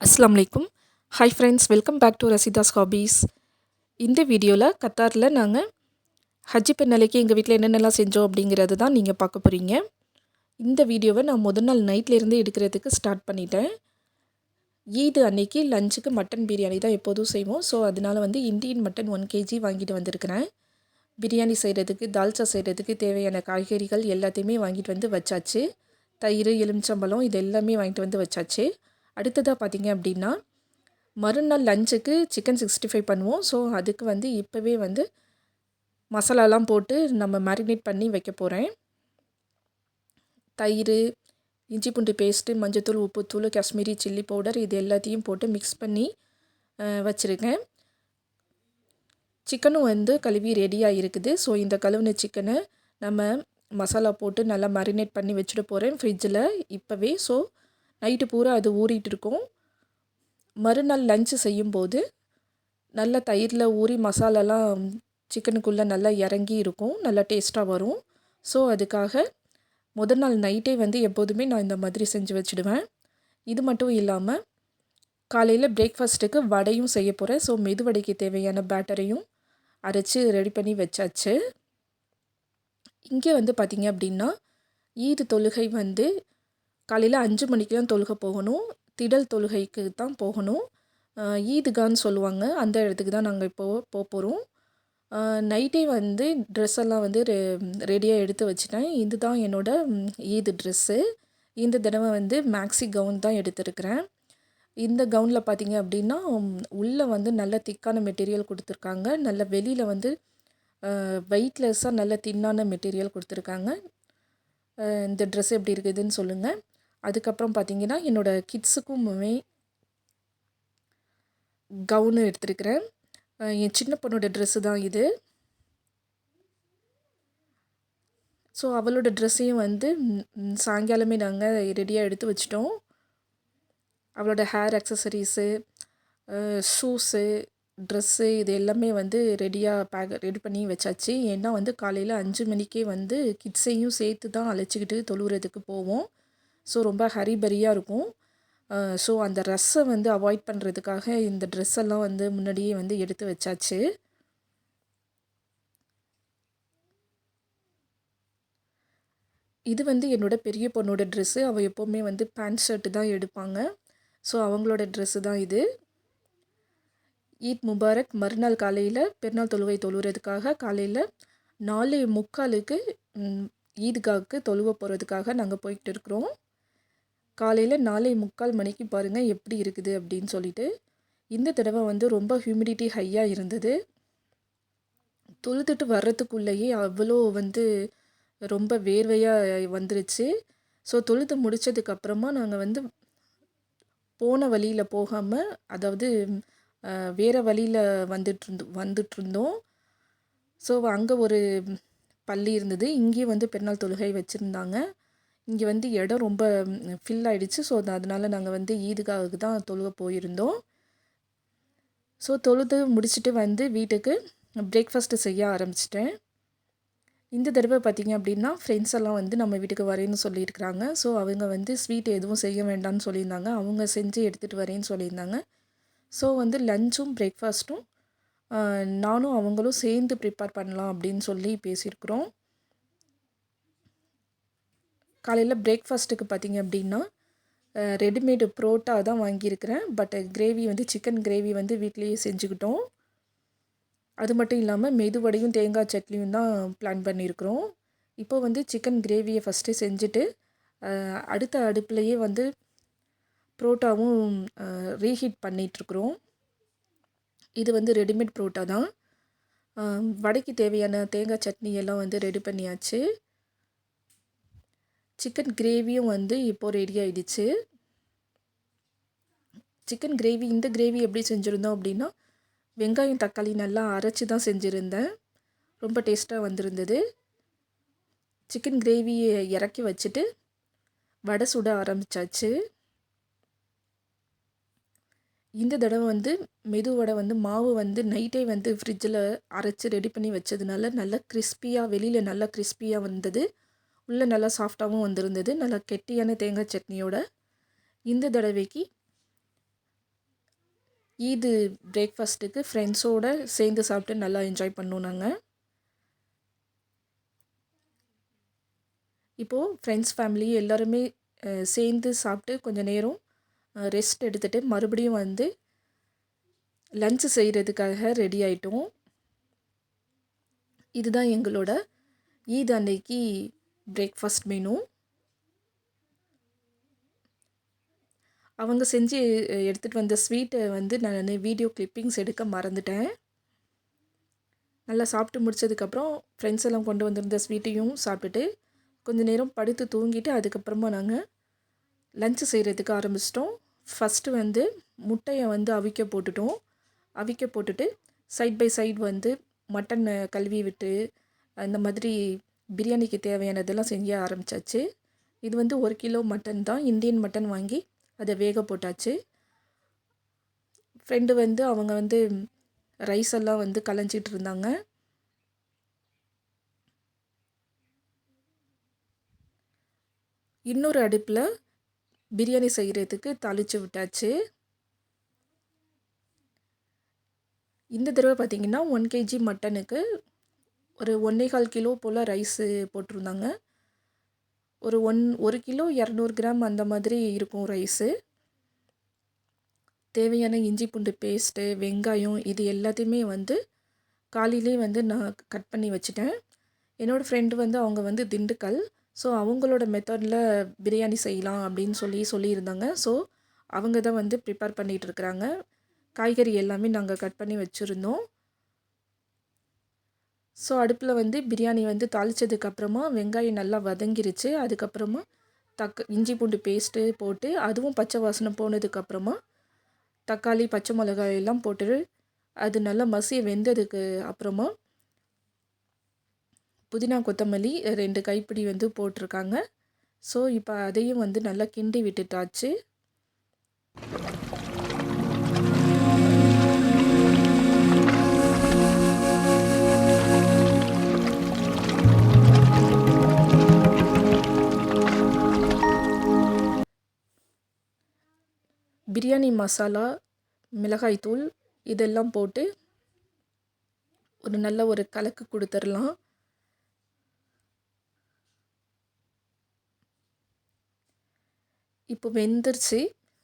அஸ்ஸலாமு அலைக்கும். Hi friends, welcome back to Rasheeda's hobbies. இந்த வீடியோவில் கத்தாரில் நாங்கள் ஹஜ்ஜி பெருநாளைக்கு எங்கள் வீட்டில் என்னென்னலாம் செஞ்சோம் அப்படிங்கிறது தான் நீங்கள் பார்க்க போகிறீங்க. இந்த வீடியோவை நான் முதல் நாள் நைட்லேருந்து எடுக்கிறதுக்கு ஸ்டார்ட் பண்ணிட்டேன். ஈது அன்னைக்கு லஞ்சுக்கு மட்டன் பிரியாணி தான் எப்போதும் செய்வோம். ஸோ அதனால் இந்தியன் மட்டன் 1 kg வாங்கிட்டு வந்திருக்கிறேன். பிரியாணி செய்கிறதுக்கு, தால்ச்சா செய்கிறதுக்கு தேவையான காய்கறிகள் எல்லாத்தையுமே வாங்கிட்டு வந்து வச்சாச்சு. தயிர், எலுமிச்சம்பழம் இது எல்லாமே வாங்கிட்டு வந்து வச்சாச்சு. அடுத்ததாக பார்த்தீங்க அப்படின்னா, மறுநாள் லஞ்சுக்கு சிக்கன் 65 பண்ணுவோம். ஸோ அதுக்கு இப்போவே மசாலாலாம் போட்டு நம்ம மேரினேட் பண்ணி வைக்க போகிறேன். தயிர், இஞ்சி பூண்டு பேஸ்ட்டு, மஞ்சத்தூள், உப்புத்தூள், காஷ்மீரி சில்லி பவுடர் இது எல்லாத்தையும் போட்டு மிக்ஸ் பண்ணி வச்சுருக்கேன். சிக்கனும் கழுவி ரெடியாக இருக்குது. ஸோ இந்த கழுவின சிக்கனை நம்ம மசாலா போட்டு நல்லா மேரினேட் பண்ணி வச்சுட்டு போகிறேன் ஃப்ரிட்ஜில் இப்போவே. ஸோ நைட்டு பூரா அது ஊறிட்டு இருக்கும். மறுநாள் லஞ்சு செய்யும்போது நல்லா தயிரில் ஊறி மசாலாலாம் சிக்கனுக்குள்ளே நல்லா இறங்கி இருக்கும், நல்லா டேஸ்ட்டாக வரும். ஸோ அதுக்காக முதல் நாள் நைட்டே எப்போதுமே நான் இந்த மாதிரி செஞ்சு வச்சுடுவேன். இது மட்டும் இல்லாமல் காலையில் பிரேக்ஃபாஸ்ட்டுக்கு வடையும் செய்ய போகிறேன். ஸோ மெதுவடைக்கு தேவையான பேட்டரையும் அரைச்சி ரெடி பண்ணி வச்சாச்சு. இங்கே பார்த்திங்க அப்படின்னா, ஈது தொழுகை காலையில் 5 மணிக்கெலாம் தொழுகை போகணும். திடல் தொழுகைக்கு தான் போகணும். ஈதுகான்னு சொல்லுவாங்க. அந்த இடத்துக்கு தான் நாங்கள் இப்போது போகிறோம். நைட்டே ட்ரெஸ் எல்லாம் ரெடியாக எடுத்து வச்சுட்டேன். இதுதான் என்னோடய ஈது ட்ரெஸ்ஸு. இந்த தடவை மேக்ஸி கவுன் தான் எடுத்திருக்கிறேன். இந்த கவுனில் பார்த்திங்க அப்படின்னா, உள்ளே நல்ல திக்கான மெட்டீரியல் கொடுத்துருக்காங்க. நல்ல வெளியில் வெயிட்லெஸ்ஸாக நல்ல தின்னான மெட்டீரியல் கொடுத்துருக்காங்க. இந்த ட்ரெஸ் எப்படி இருக்குதுன்னு சொல்லுங்கள். அதுக்கப்புறம் பார்த்திங்கன்னா, என்னோடய கிட்ஸுக்குமே கவுனு எடுத்துருக்கிறேன். என் சின்ன பொண்ணோட ட்ரெஸ்ஸு தான் இது. ஸோ அவளோட ட்ரெஸ்ஸையும் சாயங்காலமே நாங்கள் ரெடியாக எடுத்து வச்சிட்டோம். அவளோட ஹேர் அக்சசரிஸு, ஷூஸு, ட்ரெஸ்ஸு இது எல்லாமே ரெடியாக ரெடி பண்ணி வச்சாச்சு. ஏன்னா காலையில் 5 மணிக்கே கிட்ஸையும் சேர்த்து தான் அழைச்சிக்கிட்டு தொழுகிறதுக்கு போவோம். ஸோ ரொம்ப ஹரிபரியாக இருக்கும். ஸோ அந்த ரஷ்ஷை அவாய்ட் பண்ணுறதுக்காக இந்த ட்ரெஸ்ஸெல்லாம் முன்னாடியே எடுத்து வச்சாச்சு. இது என்னோடய பெரிய பொண்ணோட ட்ரெஸ்ஸு. அவள் எப்போவுமே பேண்ட் ஷர்ட்டு தான் எடுப்பாங்க. ஸோ அவங்களோட ட்ரெஸ்ஸு தான் இது. ஈத் முபாரக். மறுநாள் காலையில் பெருநாள் தொழுகை தொழுகிறதுக்காக காலையில் 4:45க்கு ஈத்காவுக்கு தொழுவ போகிறதுக்காக நாங்கள் போய்கிட்டு இருக்கிறோம். காலையில் 4:45 மணிக்கு பாருங்கள் எப்படி இருக்குது அப்படின்னு சொல்லிட்டு. இந்த தடவை ரொம்ப ஹியூமிடிட்டி ஹையாக இருந்தது. தொழுதுட்டு வர்றதுக்குள்ளேயே அவ்வளோ ரொம்ப வேர்வையாக வந்துருச்சு. ஸோ தொழுது முடித்ததுக்கப்புறமா நாங்கள் போன வழியில் போகாமல், அதாவது வேறு வழியில் வந்துட்டுருந்தோம். ஸோ அங்கே ஒரு பள்ளி இருந்தது. இங்கேயும் பெருநாள் தொழுகை வச்சுருந்தாங்க. இங்கே இடம் ரொம்ப ஃபில் ஆகிடுச்சு. ஸோ அதனால் நாங்கள் ஈதுகாவுக்கு தான் தொழுக போயிருந்தோம். ஸோ தொழுது முடிச்சுட்டு வீட்டுக்கு பிரேக்ஃபாஸ்ட்டு செய்ய ஆரம்பிச்சிட்டேன். இந்த தடவை பார்த்திங்க அப்படின்னா, ஃப்ரெண்ட்ஸ் எல்லாம் நம்ம வீட்டுக்கு வரேன்னு சொல்லியிருக்கிறாங்க. ஸோ அவங்க ஸ்வீட் எதுவும் செய்ய வேண்டாம்னு சொல்லியிருந்தாங்க. அவங்க செஞ்சு எடுத்துகிட்டு வரேன்னு சொல்லியிருந்தாங்க. ஸோ லஞ்சும் பிரேக்ஃபாஸ்ட்டும் நானும் அவங்களும் சேர்ந்து ப்ரிப்பேர் பண்ணலாம் அப்படின்னு சொல்லி பேசியிருக்கிறோம். காலையில் பிரேக்ஃபாஸ்ட்டுக்கு பார்த்திங்க அப்படின்னா, ரெடிமேடு புரோட்டா தான் வாங்கியிருக்கிறேன். பட் கிரேவி சிக்கன் கிரேவி வீட்லேயே செஞ்சுக்கிட்டோம். அது மட்டும் இல்லாமல் மெதுவடையும் தேங்காய் சட்னியும் தான் பிளான் பண்ணியிருக்கிறோம். இப்போ சிக்கன் கிரேவியை ஃபஸ்ட்டு செஞ்சுட்டு அடுத்த அடுப்புலையே புரோட்டாவும் ரீஹீட் பண்ணிகிட்ருக்குறோம். இது ரெடிமேட் புரோட்டா தான். வடைக்கு தேவையான தேங்காய் சட்னி எல்லாம் ரெடி பண்ணியாச்சு. சிக்கன் கிரேவியும் இப்போது ரெடி ஆகிடுச்சு. சிக்கன் கிரேவி, இந்த கிரேவி எப்படி செஞ்சுருந்தோம் அப்படின்னா, வெங்காயம் தக்காளி நல்லா அரைச்சி தான் செஞ்சுருந்தேன். ரொம்ப டேஸ்ட்டாக வந்திருந்தது. சிக்கன் கிரேவியை இறக்கி வச்சுட்டு வடை சுட ஆரம்பித்தாச்சு. இந்த தடவை மெது வடை மாவு நைட்டே ஃப்ரிட்ஜில் அரைச்சி ரெடி பண்ணி வச்சதுனால நல்லா கிறிஸ்பியாக, வெளியில் நல்லா கிறிஸ்பியாக வந்தது. உள்ளே நல்லா சாஃப்டாகவும் வந்திருந்தது. நல்லா கெட்டியான தேங்காய் சட்னியோட. இந்த தடவைக்கு ஈது பிரேக்ஃபாஸ்ட்டுக்கு ஃப்ரெண்ட்ஸோடு சேர்ந்து சாப்பிட்டு நல்லா என்ஜாய் பண்ணோம் நாங்கள். இப்போது ஃப்ரெண்ட்ஸ் ஃபேமிலி எல்லோருமே சேர்ந்து சாப்பிட்டு கொஞ்சம் நேரம் ரெஸ்ட் எடுத்துகிட்டு மறுபடியும் வந்து லன்ச்சு செய்கிறதுக்காக ரெடி ஆகிட்டோம். இதுதான் எங்களோட ஈத் அன்னைக்கு பிரேக்ஃபாஸ்ட் மெனு. அவங்க செஞ்சு எடுத்துகிட்டு வந்த ஸ்வீட்டை வந்து நான் வீடியோ கிளிப்பிங்ஸ் எடுக்க மறந்துட்டேன். நல்லா சாப்பிட்டு முடித்ததுக்கப்புறம் ஃப்ரெண்ட்ஸ் எல்லாம் கொண்டு வந்திருந்த ஸ்வீட்டையும் சாப்பிட்டுட்டு கொஞ்சம் நேரம் படுத்து தூங்கிட்டு அதுக்கப்புறமா நாங்கள் லன்ச்சு செய்கிறதுக்கு ஆரம்பிச்சிட்டோம். ஃபஸ்ட்டு வந்து முட்டையை வந்து அவிக்க போட்டுட்டு சைட் பை சைடு வந்து மட்டன் கழுவி விட்டு அந்த மாதிரி பிரியாணிக்கு தேவையானதெல்லாம் செய்ய ஆரம்பித்தாச்சு. இது வந்து 1 கிலோ மட்டன் தான், இந்தியன் மட்டன் வாங்கி அதை வேக போட்டாச்சு. ஃப்ரெண்டு வந்து அவங்க வந்து ரைஸ் எல்லாம் வந்து கலைஞ்சிட்டு இருந்தாங்க. இன்னொரு அடுப்பில் பிரியாணி செய்கிறதுக்கு தாளித்து விட்டாச்சு. இந்த தடவை பார்த்திங்கன்னா 1 kg மட்டனுக்கு ஒரு 1.25 கிலோ போல் ரைஸு போட்டிருந்தாங்க. ஒரு 1 கிலோ 200 கிராம் அந்த மாதிரி இருக்கும் ரைஸு. தேவையான இஞ்சி பூண்டு பேஸ்ட்டு, வெங்காயம் இது எல்லாத்தையுமே வந்து காலையிலே வந்து நான் கட் பண்ணி வச்சுட்டேன். என்னோடய ஃப்ரெண்டு வந்து அவங்க வந்து திண்டுக்கல். ஸோ அவங்களோட மெத்தடில் பிரியாணி செய்யலாம் அப்படின்னு சொல்லியிருந்தாங்க. ஸோ அவங்க தான் வந்து ப்ரிப்பேர் பண்ணிகிட்ருக்குறாங்க. காய்கறி எல்லாமே நாங்கள் கட் பண்ணி வச்சுருந்தோம். ஸோ அடுப்பில் வந்து பிரியாணி வந்து தாளித்ததுக்கப்புறமா வெங்காயம் நல்லா வதங்கிருச்சு. அதுக்கப்புறமா இஞ்சி பூண்டு பேஸ்ட்டு போட்டு அதுவும் பச்சை வாசனை போனதுக்கப்புறமா தக்காளி, பச்சை மிளகாய் எல்லாம் போட்டு அது நல்லா வெந்ததுக்கு அப்புறமா புதினா கொத்தமல்லி 2 கைப்பிடி வந்து போட்டிருக்காங்க. ஸோ இப்போ அதையும் வந்து நல்லா கிண்டி விட்டுட்டாச்சு. பிரியாணி மசாலா, மிளகாய்த்தூள் இதெல்லாம் போட்டு நல்ல ஒரு கலக்கு கொடுத்துடலாம். இப்போ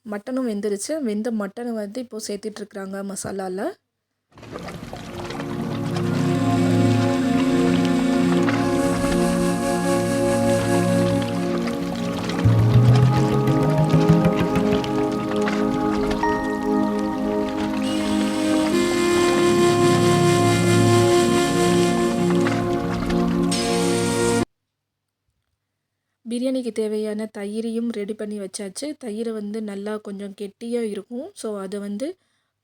மட்டனும் வெந்துருச்சு. வெந்த மட்டனை வந்து இப்போது சேர்த்துட்ருக்குறாங்க மசாலாவில். பிரியாணிக்கு தேவையான தயிரையும் ரெடி பண்ணி வச்சாச்சு. தயிரை வந்து நல்லா கொஞ்சம் கெட்டியாக இருக்கும். ஸோ அதை வந்து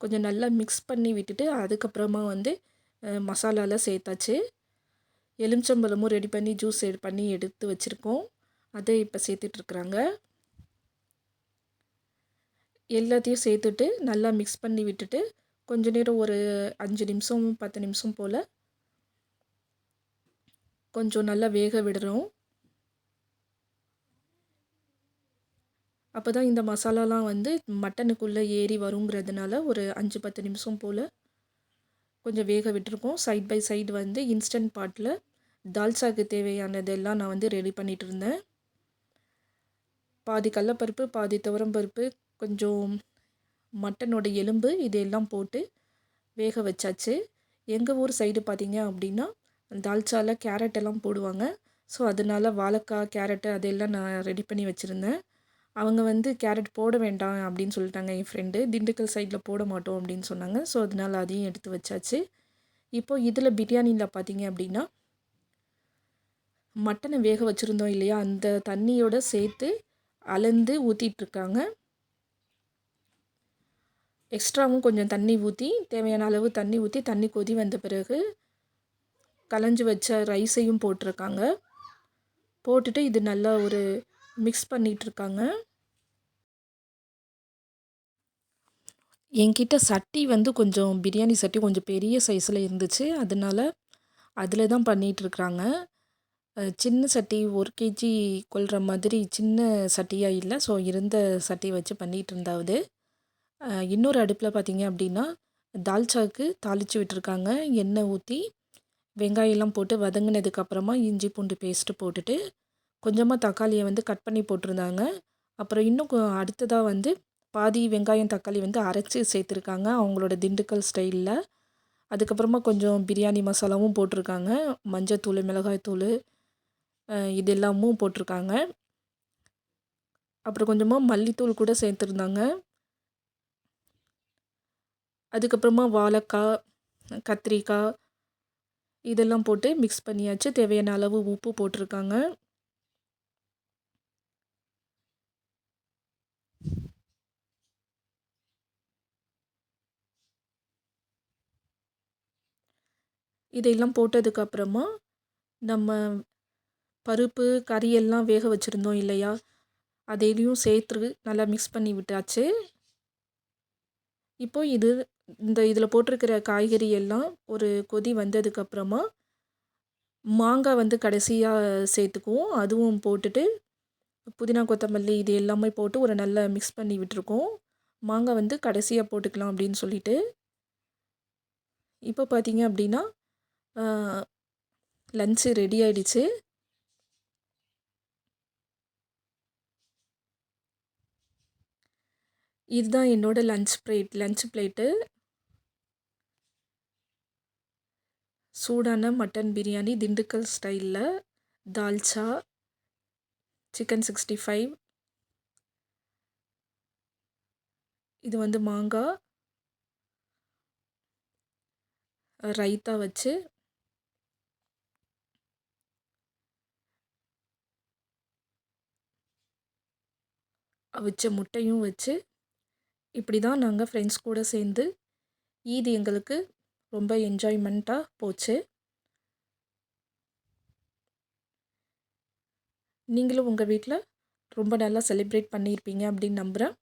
கொஞ்சம் நல்லா மிக்ஸ் பண்ணி விட்டுட்டு அதுக்கப்புறமா வந்து மசாலாவில் சேர்த்தாச்சு. எலுமிச்சம்பழமும் ரெடி பண்ணி ஜூஸ் பண்ணி எடுத்து வச்சுருக்கோம். அதை இப்போ சேர்த்துட்ருக்குறாங்க. எல்லாத்தையும் சேர்த்துட்டு நல்லா மிக்ஸ் பண்ணி விட்டுட்டு கொஞ்ச நேரம் ஒரு 5 நிமிஷம் 10 நிமிஷம் போல் கொஞ்சம் நல்லா வேக விடுறோம். அப்போ தான் இந்த மசாலாலாம் வந்து மட்டனுக்குள்ளே ஏறி வருங்கிறதுனால ஒரு 5-10 நிமிஷம் போல் கொஞ்சம் வேக விட்டுருக்கோம். சைட் பை சைடு வந்து இன்ஸ்டன்ட் பாட்டில் தால்சாக்கு தேவையானதெல்லாம் நான் வந்து ரெடி பண்ணிகிட்டு இருந்தேன். பாதி கடலப்பருப்பு, பாதி துவரம்பருப்பு, கொஞ்சம் மட்டனோட எலும்பு இதையெல்லாம் போட்டு வேக வச்சாச்சு. எங்கள் ஊர் சைடு பார்த்திங்க அப்படின்னா தால்சாவில் கேரட் எல்லாம் போடுவாங்க. ஸோ அதனால் வாழைக்காய், கேரட்டு அதெல்லாம் நான் ரெடி பண்ணி வச்சுருந்தேன். அவங்க வந்து கேரட் போட வேண்டாம் அப்படின்னு சொல்லிட்டாங்க. என் ஃப்ரெண்டு திண்டுக்கல் சைடில் போட மாட்டோம் அப்படின்னு சொன்னாங்க. ஸோ அதனால் அதையும் எடுத்து வச்சாச்சு. இப்போது இதில் பிரியாணியில் பார்த்திங்க அப்படின்னா மட்டனை வேக வச்சுருந்தோம் இல்லையா, அந்த தண்ணியோடு சேர்த்து அளந்து ஊற்றிட்டுருக்காங்க. எக்ஸ்ட்ராவும் கொஞ்சம் தண்ணி ஊற்றி தேவையான அளவு தண்ணி ஊற்றி தண்ணி கொதி வந்த பிறகு களைஞ்சி வச்ச ரைஸையும் போட்டிருக்காங்க. போட்டுட்டு இது நல்லா ஒரு மிக்ஸ் பண்ணிகிட்ருக்காங்க. என்கிட்ட சட்டி வந்து கொஞ்சம் பிரியாணி சட்டி கொஞ்சம் பெரிய சைஸில் இருந்துச்சு. அதனால் அதில் தான் பண்ணிகிட்ருக்குறாங்க. சின்ன சட்டி 1 kg கொள்கிற மாதிரி சின்ன சட்டியாக இல்லை. ஸோ இருந்த சட்டி வச்சு பண்ணிகிட்டு இருந்தாவது. இன்னொரு அடுப்பில் பார்த்தீங்க அப்படின்னா தால்ச்சாவுக்கு தாளித்து விட்டுருக்காங்க. எண்ணெய் ஊற்றி வெங்காயம்லாம் போட்டு வதங்கினதுக்கப்புறமா இஞ்சி பூண்டு பேஸ்ட்டு போட்டுட்டு கொஞ்சமாக தக்காளியை வந்து கட் பண்ணி போட்டிருந்தாங்க. அப்புறம் இன்னும் அடுத்ததாக வந்து பாதி வெங்காயம் தக்காளி வந்து அரைச்சி சேர்த்துருக்காங்க அவங்களோட திண்டுக்கல் ஸ்டைலில். அதுக்கப்புறமா கொஞ்சம் பிரியாணி மசாலாவும் போட்டிருக்காங்க. மஞ்சத்தூள், மிளகாய்த்தூள் இது எல்லாமும் போட்டிருக்காங்க. அப்புறம் கொஞ்சமாக மல்லித்தூள் கூட சேர்த்துருந்தாங்க. அதுக்கப்புறமா வாழைக்காய், கத்திரிக்காய் இதெல்லாம் போட்டு மிக்ஸ் பண்ணியாச்சு. தேவையான அளவு உப்பு போட்டிருக்காங்க. இதையெல்லாம் போட்டதுக்கப்புறமா நம்ம பருப்பு, கறி எல்லாம் வேக வச்சுருந்தோம் இல்லையா? அதையும் சேர்த்து நல்லா மிக்ஸ் பண்ணி விட்டாச்சு. இப்போ இதில் போட்டிருக்கிற காய்கறி எல்லாம் ஒரு கொதி வந்ததுக்கப்புறமா மாங்காய் வந்து கடைசியாக சேர்த்துக்குவோம். அதுவும் போட்டுட்டு புதினா, கொத்தமல்லி இது எல்லாமே போட்டு ஒரு நல்லா மிக்ஸ் பண்ணி விட்டுருக்கோம். மாங்காய் வந்து கடைசியாக போட்டுக்கலாம் அப்படின்னு சொல்லிட்டு. இப்போ பார்த்தீங்க அப்படின்னா லன்ச்சு ரெடி ஆயிடுச்சு. இதுதான் என்னோட லன்ச் பிளேட்டு. சூடான மட்டன் பிரியாணி திண்டுக்கல் ஸ்டைலில், தால்ச்சா, சிக்கன் 65, இது வந்து மாங்காய், ரைத்தா வச்சு அவிச்ச முட்டையும் வச்சு இப்படி தான் நாங்கள் ஃப்ரெண்ட்ஸ் கூட சேர்ந்து ஈத் எங்களுக்கு ரொம்ப என்ஜாய்மெண்ட்டாக போச்சு. நீங்களும் உங்கள் வீட்டில் ரொம்ப நல்லா செலிப்ரேட் பண்ணியிருப்பீங்க அப்படின்னு நம்புகிறேன்.